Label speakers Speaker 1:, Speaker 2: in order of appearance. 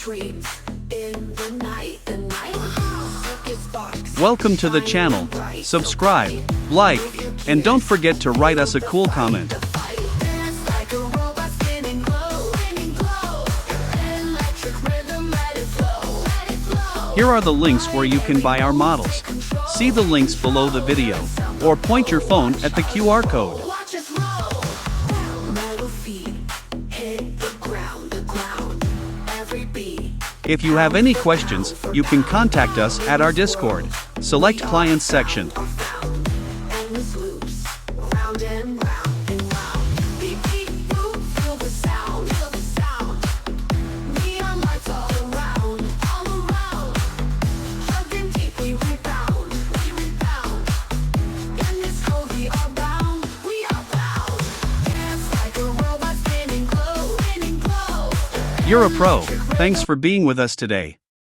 Speaker 1: dreams in the night. Circus box.
Speaker 2: Welcome to the channel. Subscribe, like, and don't forget to write us a cool comment.
Speaker 1: Dance like a robot spinning glow. Electric rhythm, let it flow.
Speaker 2: Here are the links where you can buy our models. See the links below the video, or point your phone at the QR code.
Speaker 1: Watch us roll. Metal feet hit the ground. Every beat.
Speaker 2: If you have any questions, you can contact us at our Discord. Select Clients section.
Speaker 1: Endless loops, round and round and round. Beat, beat, boop, feel the sound. Neon lights all around. Hugging deep, we rebound. In this code we are bound. Dance like a robot spinning glow.
Speaker 2: You're a pro. Thanks for being with us today.